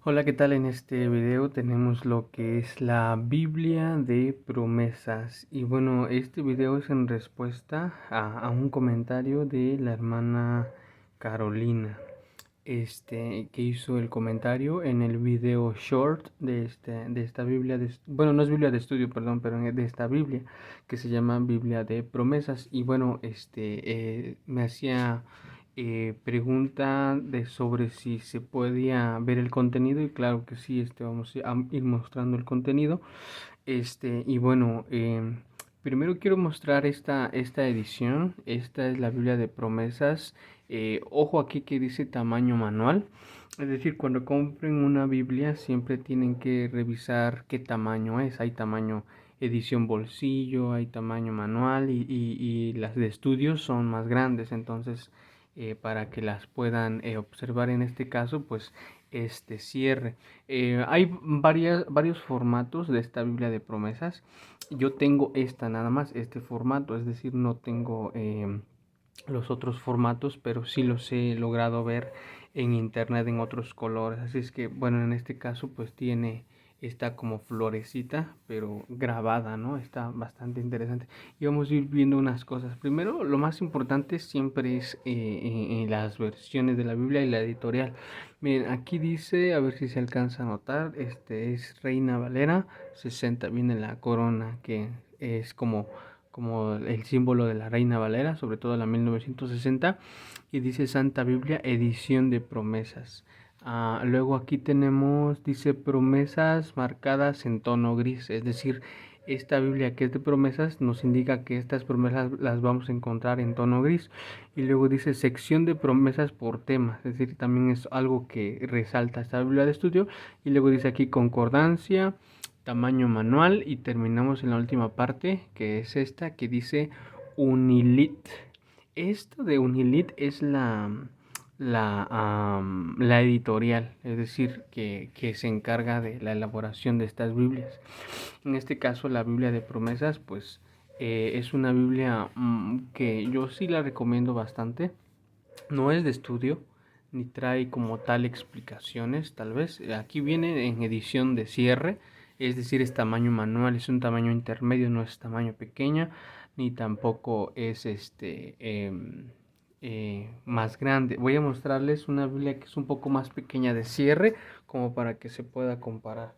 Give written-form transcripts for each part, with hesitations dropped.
Hola, ¿qué tal? En este video tenemos lo que es la Biblia de promesas. Y bueno, este video es en respuesta a un comentario de la hermana Carolina, que hizo el comentario en el video short de esta Biblia, bueno, no es Biblia de estudio, perdón, pero de esta Biblia que se llama Biblia de promesas. Y bueno, me hacía pregunta sobre si se podía ver el contenido, y claro que sí, vamos a ir mostrando el contenido. Y bueno, primero quiero mostrar esta edición. Esta es la Biblia de promesas. Ojo aquí que dice tamaño manual. Es decir, cuando compren una Biblia siempre tienen que revisar qué tamaño es. Hay tamaño edición bolsillo, hay tamaño manual y las de estudios son más grandes. Entonces, para que las puedan observar en este caso, pues este cierre. Hay varios formatos de esta Biblia de promesas. Yo tengo esta nada más, este formato, es decir, no tengo los otros formatos, pero sí los he logrado ver en internet en otros colores. Así es que, bueno, en este caso pues tiene esta como florecita, pero grabada, ¿no? Está bastante interesante. Y vamos a ir viendo unas cosas. Primero, lo más importante siempre es las versiones de la Biblia y la editorial. Miren, aquí dice, a ver si se alcanza a notar, este es Reina Valera 60, viene la corona, que es como el símbolo de la Reina Valera, sobre todo la 1960, y dice Santa Biblia, edición de promesas. Luego aquí tenemos, dice promesas marcadas en tono gris, es decir, esta Biblia que es de promesas nos indica que estas promesas las vamos a encontrar en tono gris. Y luego dice sección de promesas por temas, es decir, también es algo que resalta esta Biblia de estudio. Y luego dice aquí concordancia, tamaño manual, y terminamos en la última parte que es esta que dice Unilit. Esto de Unilit es la editorial, es decir, que se encarga de la elaboración de estas Biblias. En este caso, la Biblia de promesas, pues es una Biblia que yo sí la recomiendo bastante. No es de estudio, ni trae como tal explicaciones, tal vez. Aquí viene en edición de cierre, es decir, es tamaño manual, es un tamaño intermedio, no es tamaño pequeña, ni tampoco es más grande. Voy a mostrarles una Biblia que es un poco más pequeña de cierre, como para que se pueda comparar.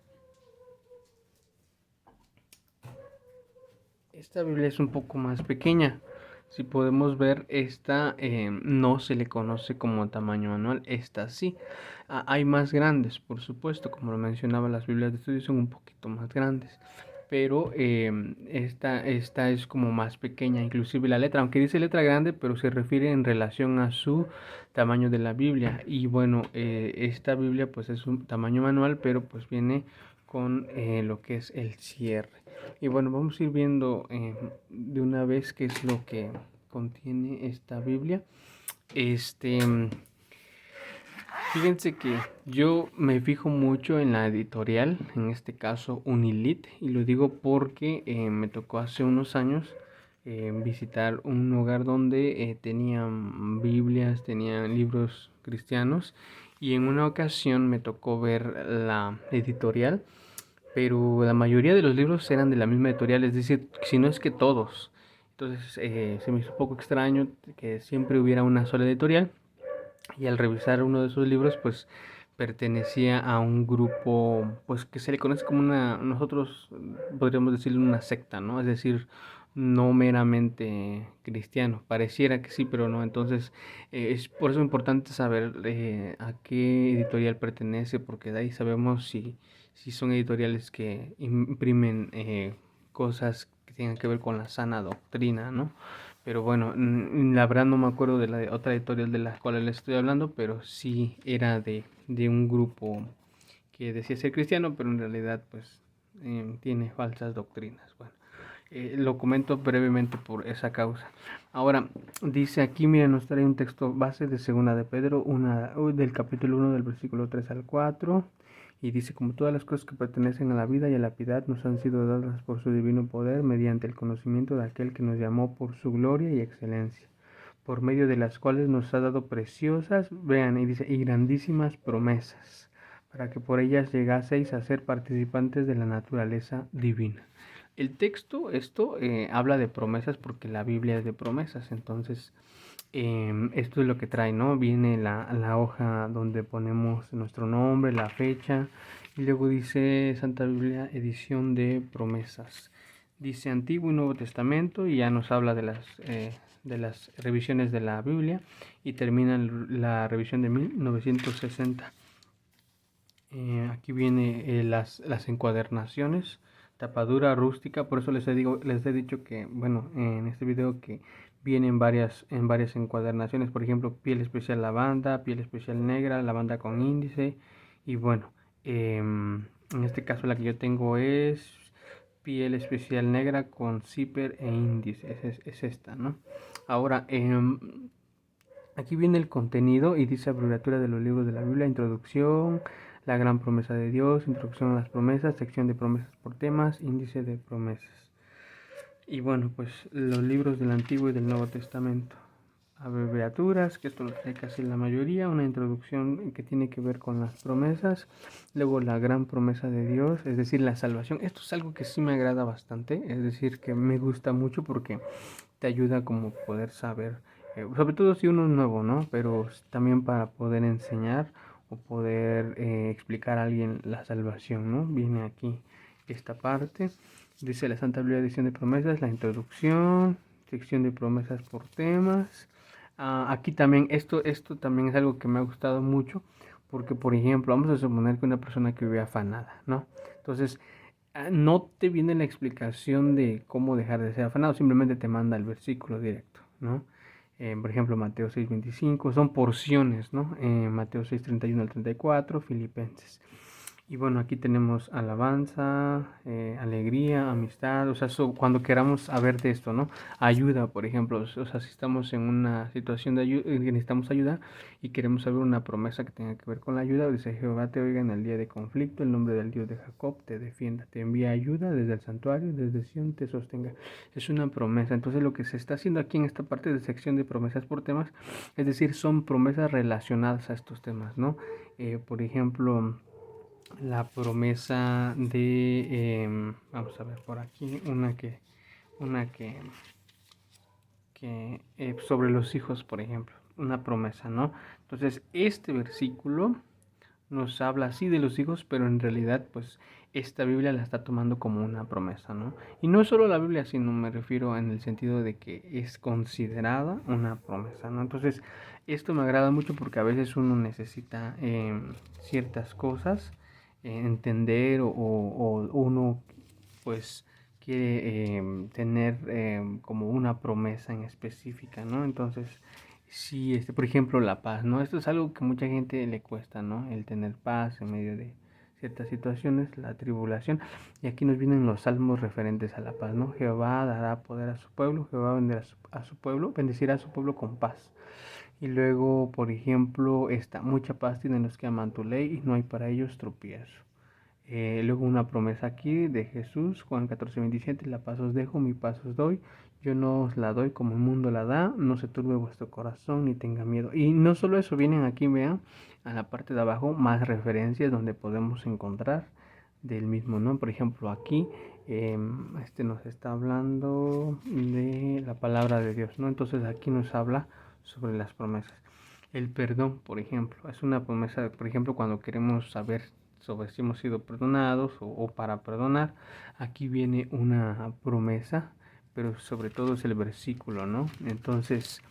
Esta Biblia es un poco más pequeña. Si podemos ver, esta no se le conoce como tamaño manual, esta sí. Hay más grandes, por supuesto, como lo mencionaba, las Biblias de estudio son un poquito más grandes. Pero esta es como más pequeña, inclusive la letra, aunque dice letra grande, pero se refiere en relación a su tamaño de la Biblia. Y bueno, esta Biblia pues es un tamaño manual, pero pues viene con lo que es el cierre. Y bueno, vamos a ir viendo de una vez qué es lo que contiene esta Biblia. Este, Fíjense que yo me fijo mucho en la editorial, en este caso Unilit, y lo digo porque me tocó hace unos años visitar un hogar donde tenían Biblias, tenían libros cristianos, y en una ocasión me tocó ver la editorial, pero la mayoría de los libros eran de la misma editorial, es decir, si no es que todos. Entonces se me hizo un poco extraño que siempre hubiera una sola editorial, y al revisar uno de esos libros pues pertenecía a un grupo pues que se le conoce como nosotros podríamos decirle una secta, ¿no? Es decir, no meramente cristiano, pareciera que sí, pero no. Entonces es por eso importante saber a qué editorial pertenece, porque de ahí sabemos si son editoriales que imprimen cosas que tengan que ver con la sana doctrina, ¿no? Pero bueno, la verdad no me acuerdo de la otra editorial de la cual les estoy hablando, pero sí era de un grupo que decía ser cristiano, pero en realidad pues tiene falsas doctrinas. Bueno, lo comento brevemente por esa causa. Ahora, dice aquí, miren, nos trae un texto base de Segunda de Pedro, del capítulo 1 del versículo 3 al 4. Y dice, como todas las cosas que pertenecen a la vida y a la piedad nos han sido dadas por su divino poder mediante el conocimiento de aquel que nos llamó por su gloria y excelencia, por medio de las cuales nos ha dado preciosas, vean, y dice, y grandísimas promesas, para que por ellas llegaseis a ser participantes de la naturaleza divina. El texto, esto habla de promesas porque la Biblia es de promesas, entonces esto es lo que trae, ¿no? Viene la hoja donde ponemos nuestro nombre, la fecha, y luego dice Santa Biblia, edición de promesas. Dice Antiguo y Nuevo Testamento y ya nos habla de las revisiones de la Biblia y termina la revisión de 1960. Aquí viene las encuadernaciones, tapadura rústica, por eso les he dicho que, bueno, en este video que vienen en varias encuadernaciones, por ejemplo, piel especial lavanda, piel especial negra, lavanda con índice, y bueno, en este caso la que yo tengo es piel especial negra con zipper e índice, es esta, ¿no? Ahora, aquí viene el contenido y dice abreviatura de los libros de la Biblia, introducción, la gran promesa de Dios, introducción a las promesas, sección de promesas por temas, índice de promesas. Y bueno, pues los libros del Antiguo y del Nuevo Testamento. Abreviaturas, que esto lo trae casi la mayoría, una introducción que tiene que ver con las promesas, luego la gran promesa de Dios, es decir, la salvación. Esto es algo que sí me agrada bastante, es decir, que me gusta mucho porque te ayuda como poder saber, sobre todo si uno es nuevo, ¿no? Pero también para poder enseñar o poder explicar a alguien la salvación, ¿no? Viene aquí esta parte, dice la Santa Biblia edición de promesas, la introducción, sección de promesas por temas. Aquí también, esto también es algo que me ha gustado mucho, porque por ejemplo, vamos a suponer que una persona que vive afanada, ¿no? Entonces, no te viene la explicación de cómo dejar de ser afanado, simplemente te manda el versículo directo, ¿no? Por ejemplo, Mateo 6:25, son porciones, ¿no? Mateo 6:31 al 34, Filipenses. Y bueno, aquí tenemos alabanza, alegría, amistad, o sea, cuando queramos saber de esto, ¿no? Ayuda, por ejemplo, o sea, si estamos en una situación de ayuda, necesitamos ayuda y queremos saber una promesa que tenga que ver con la ayuda, dice Jehová te oiga en el día de conflicto, el nombre del Dios de Jacob te defienda, te envía ayuda desde el santuario, desde Sion te sostenga. Es una promesa, entonces lo que se está haciendo aquí en esta parte de sección de promesas por temas, es decir, son promesas relacionadas a estos temas, ¿no? Por ejemplo, la promesa de vamos a ver por aquí una que sobre los hijos, por ejemplo, una promesa, ¿no? Entonces este versículo nos habla así de los hijos, pero en realidad pues esta Biblia la está tomando como una promesa, ¿no? Y no solo la Biblia, sino me refiero en el sentido de que es considerada una promesa, ¿no? Entonces esto me agrada mucho porque a veces uno necesita ciertas cosas, entender o uno pues quiere tener como una promesa en específica, ¿no? Entonces sí, por ejemplo, la paz, ¿no? Esto es algo que mucha gente le cuesta, ¿no? El tener paz en medio de ciertas situaciones, la tribulación. Y aquí nos vienen los salmos referentes a la paz, ¿no? Jehová dará poder a su pueblo, Jehová a su pueblo, bendecirá a su pueblo con paz. Y luego, por ejemplo, mucha paz tienen los que aman tu ley y no hay para ellos tropiezo. Luego una promesa aquí de Jesús, Juan 14:27, la paz os dejo, mi paz os doy, yo no os la doy como el mundo la da, no se turbe vuestro corazón ni tenga miedo. Y no solo eso, vienen aquí, vean, a la parte de abajo más referencias donde podemos encontrar del mismo, ¿no? Por ejemplo, aquí nos está hablando de la palabra de Dios, ¿no? Entonces aquí nos habla sobre las promesas. El perdón, por ejemplo, es una promesa, por ejemplo, cuando queremos saber sobre si hemos sido perdonados o para perdonar, aquí viene una promesa, pero sobre todo es el versículo, ¿no? Entonces,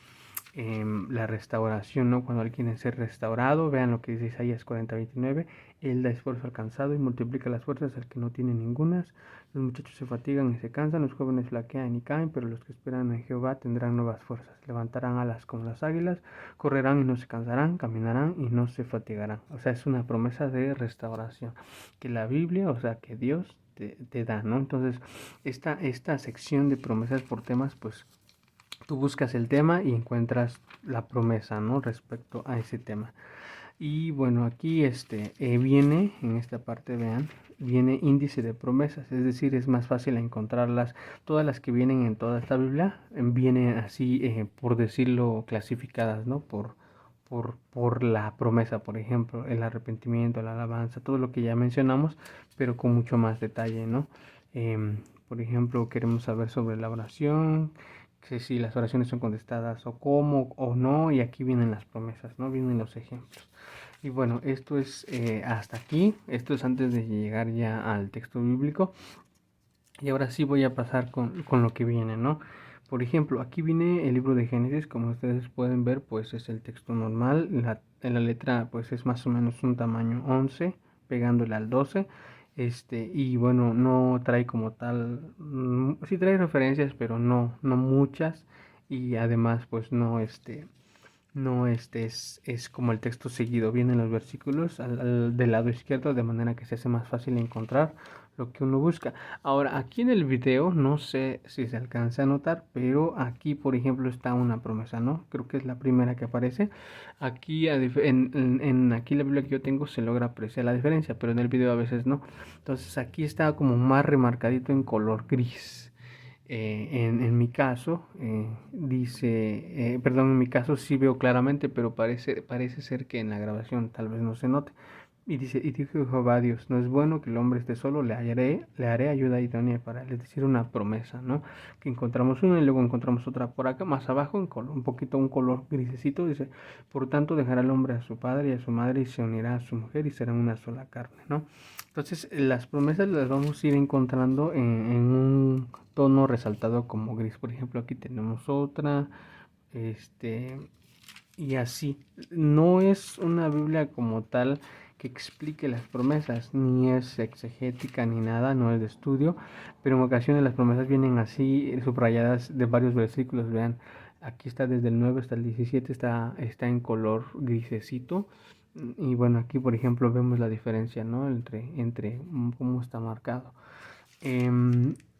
la restauración, ¿no? Cuando alguien quiere ser restaurado, vean lo que dice Isaías 40:29, Él da esfuerzo alcanzado y multiplica las fuerzas al que no tiene ningunas. Los muchachos se fatigan y se cansan, los jóvenes flaquean y caen, pero los que esperan en Jehová tendrán nuevas fuerzas, levantarán alas como las águilas, correrán y no se cansarán, caminarán y no se fatigarán. O sea, es una promesa de restauración que la Biblia, o sea, que Dios te da, ¿no? Entonces, esta sección de promesas por temas, pues tú buscas el tema y encuentras la promesa, ¿no? Respecto a ese tema. Y bueno, aquí viene, en esta parte, vean, viene índice de promesas, es decir, es más fácil encontrarlas, todas las que vienen en toda esta Biblia, vienen así, por decirlo, clasificadas, ¿no? por la promesa, por ejemplo, el arrepentimiento, la alabanza, todo lo que ya mencionamos, pero con mucho más detalle, ¿no? Por ejemplo, queremos saber sobre la oración, que si las oraciones son contestadas o cómo o no, y aquí vienen las promesas, ¿no? Vienen los ejemplos. Y bueno, esto es hasta aquí, esto es antes de llegar ya al texto bíblico. Y ahora sí voy a pasar con lo que viene, ¿no? Por ejemplo, aquí viene el libro de Génesis, como ustedes pueden ver, pues es el texto normal, la letra pues es más o menos un tamaño 11, pegándole al 12, y bueno, no trae como tal, sí trae referencias, pero no muchas, y además pues no, es como el texto seguido, vienen los versículos del lado izquierdo, de manera que se hace más fácil encontrar lo que uno busca. Ahora, aquí en el video, no sé si se alcanza a notar, pero aquí, por ejemplo, está una promesa, ¿no? Creo que es la primera que aparece. Aquí, aquí la Biblia que yo tengo se logra apreciar la diferencia, pero en el video a veces no. Entonces, aquí está como más remarcadito en color gris. En mi caso, perdón, en mi caso sí veo claramente, pero parece ser que en la grabación tal vez no se note. Y dice, y dijo Jehová Dios, no es bueno que el hombre esté solo, le haré ayuda idónea para él, es decir, una promesa, ¿no? Que encontramos una y luego encontramos otra por acá, más abajo, un poquito un color grisecito, dice, por tanto dejará el hombre a su padre y a su madre y se unirá a su mujer y serán una sola carne, ¿no? Entonces, las promesas las vamos a ir encontrando en un tono resaltado como gris. Por ejemplo, aquí tenemos otra, este, y así. No es una Biblia como tal que explique las promesas, ni es exegética ni nada, no es de estudio, pero en ocasiones las promesas vienen así, subrayadas de varios versículos. Vean, aquí está desde el 9 hasta el 17, está en color grisecito. Y bueno, aquí por ejemplo vemos la diferencia, ¿no? Entre cómo está marcado.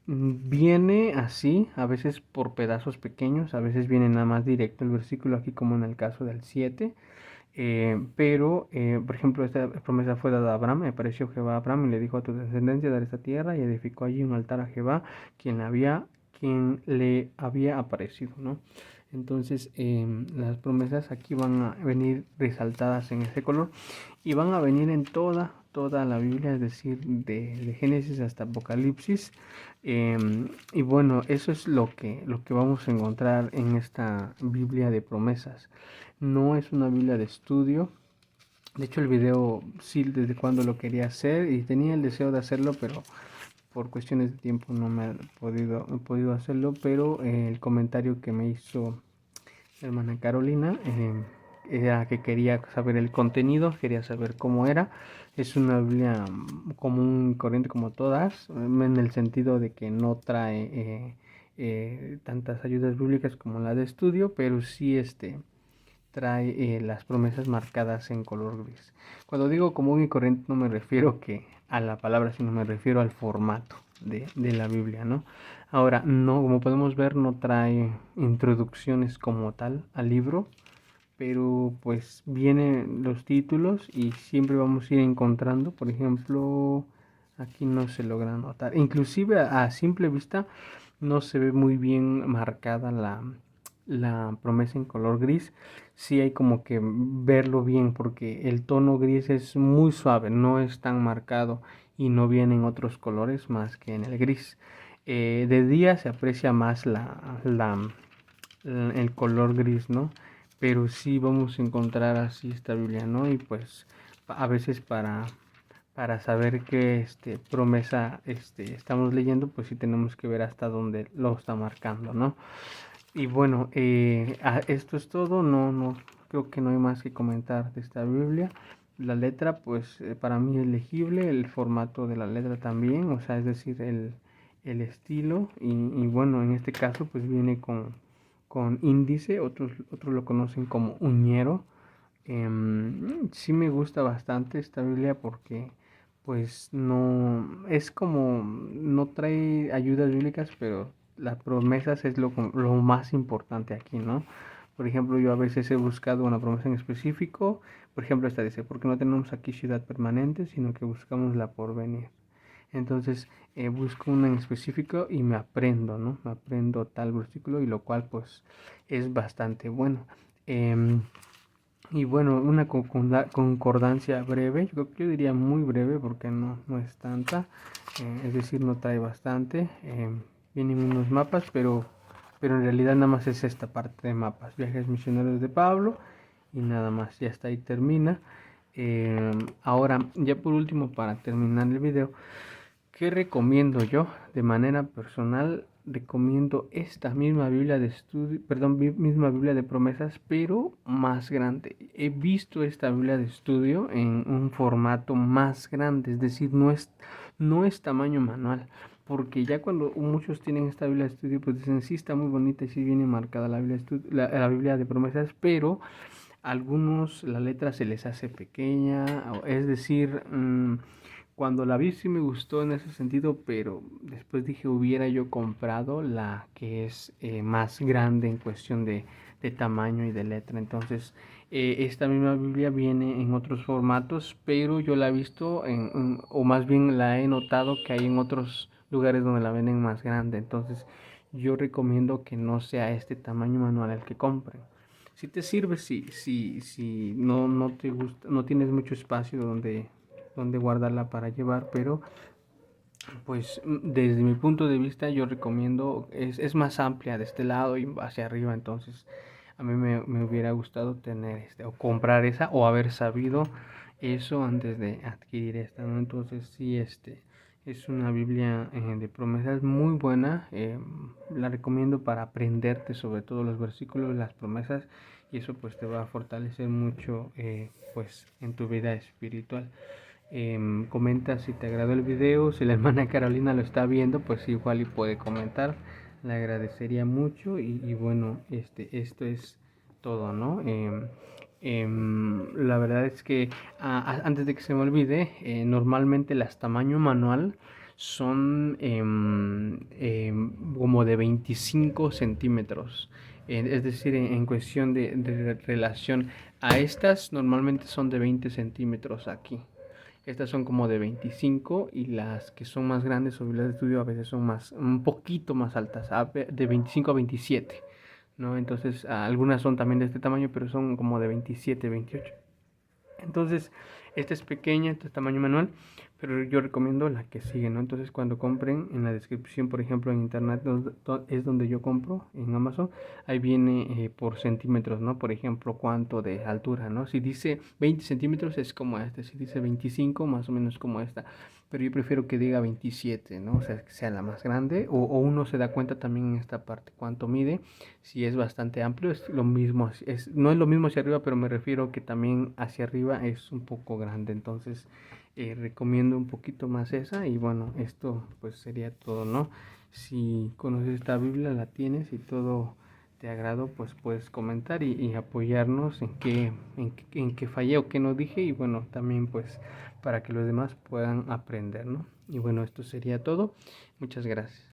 Viene así, a veces por pedazos pequeños, a veces viene nada más directo el versículo, aquí como en el caso del 7. Pero, por ejemplo, esta promesa fue dada a Abraham. Me apareció Jehová a Abraham y le dijo: a tu descendencia dar esta tierra, y edificó allí un altar a Jehová, quien le había aparecido, ¿no? Entonces, las promesas aquí van a venir resaltadas en ese color y van a venir en toda la Biblia, es decir, de Génesis hasta Apocalipsis. Y bueno, eso es lo que vamos a encontrar en esta Biblia de promesas. No es una Biblia de estudio. De hecho, el video sí, desde cuando lo quería hacer y tenía el deseo de hacerlo, pero por cuestiones de tiempo no me he podido hacerlo. Pero el comentario que me hizo la hermana Carolina era que quería saber el contenido, quería saber cómo era. Es una Biblia común y corriente como todas, en el sentido de que no trae tantas ayudas bíblicas como la de estudio, pero sí trae las promesas marcadas en color gris. Cuando digo común y corriente no me refiero a la palabra, sino me refiero al formato de la Biblia, ¿no? Ahora, no, como podemos ver, no trae introducciones como tal al libro, pero pues vienen los títulos y siempre vamos a ir encontrando, por ejemplo, aquí no se logra notar, inclusive a simple vista no se ve muy bien marcada la promesa en color gris. Sí hay como que verlo bien porque el tono gris es muy suave, no es tan marcado y no viene en otros colores más que en el gris. De día se aprecia más el color gris, ¿no? Pero sí vamos a encontrar así esta Biblia, ¿no? Y pues a veces para saber qué promesa estamos leyendo, pues sí tenemos que ver hasta dónde lo está marcando, ¿no? Y bueno, esto es todo, no, creo que no hay más que comentar de esta Biblia. La letra, pues para mí es legible, el formato de la letra también, o sea, es decir, el estilo, y bueno, en este caso, pues viene con índice, otros lo conocen como uñero. Sí me gusta bastante esta Biblia porque pues no es como no trae ayudas bíblicas, pero las promesas es lo más importante aquí, ¿no? Por ejemplo, yo a veces he buscado una promesa en específico. Por ejemplo, esta dice: porque no tenemos aquí ciudad permanente, sino que buscamos la porvenir. Entonces busco una en específico y me aprendo, ¿no? Me aprendo tal versículo, y lo cual pues es bastante bueno. Y bueno, una concordancia breve, yo diría muy breve porque no es tanta, es decir, no trae bastante. Vienen unos mapas, pero en realidad nada más es esta parte de mapas, viajes misioneros de Pablo y nada más, ya está ahí termina. Ahora, ya por último, para terminar el video, ¿qué recomiendo yo? De manera personal, recomiendo esta misma Biblia de estudio, perdón, misma Biblia de promesas, pero más grande. He visto esta Biblia de estudio en un formato más grande, es decir, no es tamaño manual. Porque ya cuando muchos tienen esta Biblia de estudio, pues dicen, sí está muy bonita y sí viene marcada la Biblia, la Biblia de promesas, pero a algunos la letra se les hace pequeña, es decir, cuando la vi sí me gustó en ese sentido, pero después dije hubiera yo comprado la que es más grande en cuestión de tamaño y de letra. Entonces, esta misma Biblia viene en otros formatos, pero yo la he visto o más bien la he notado que hay en otros lugares donde la venden más grande. Entonces, yo recomiendo que no sea este tamaño manual el que compren. Si te sirve, si no te gusta, no tienes mucho espacio donde guardarla para llevar, pero pues desde mi punto de vista yo recomiendo, es más amplia de este lado y hacia arriba, entonces a mí me hubiera gustado tener o comprar esa o haber sabido eso antes de adquirir esta, ¿no? Entonces sí, es una Biblia de promesas muy buena, la recomiendo para aprenderte sobre todo los versículos, las promesas, y eso pues te va a fortalecer mucho pues en tu vida espiritual. Comenta si te agradó el video, si la hermana Carolina lo está viendo, pues igual y puede comentar, le agradecería mucho y bueno, esto es todo, ¿no? La verdad es que antes de que se me olvide, normalmente las tamaño manual son como de 25 centímetros, es decir, en cuestión de relación a estas, normalmente son de 20 centímetros aquí. Estas son como de 25 y las que son más grandes o Biblias de estudio a veces son un poquito más altas, de 25 a 27, ¿no? Entonces, algunas son también de este tamaño, pero son como de 27, 28. Entonces, esta es pequeña, esta es tamaño manual, pero yo recomiendo la que sigue, ¿no? Entonces, cuando compren, en la descripción, por ejemplo, en internet, es donde yo compro, en Amazon, ahí viene por centímetros, ¿no? Por ejemplo, cuánto de altura, ¿no? Si dice 20 centímetros es como este, si dice 25, más o menos como esta, pero yo prefiero que diga 27, ¿no? O sea, que sea la más grande, o uno se da cuenta también en esta parte, cuánto mide. Si es bastante amplio, es lo mismo, no es lo mismo hacia arriba, pero me refiero que también hacia arriba es un poco grande. Entonces, recomiendo un poquito más esa. Y bueno, esto pues sería todo, ¿no? Si conoces esta Biblia, la tienes y todo te agrado, pues puedes comentar y apoyarnos en qué fallé o qué no dije. Y bueno, también pues para que los demás puedan aprender, ¿no? Y bueno, esto sería todo. Muchas gracias.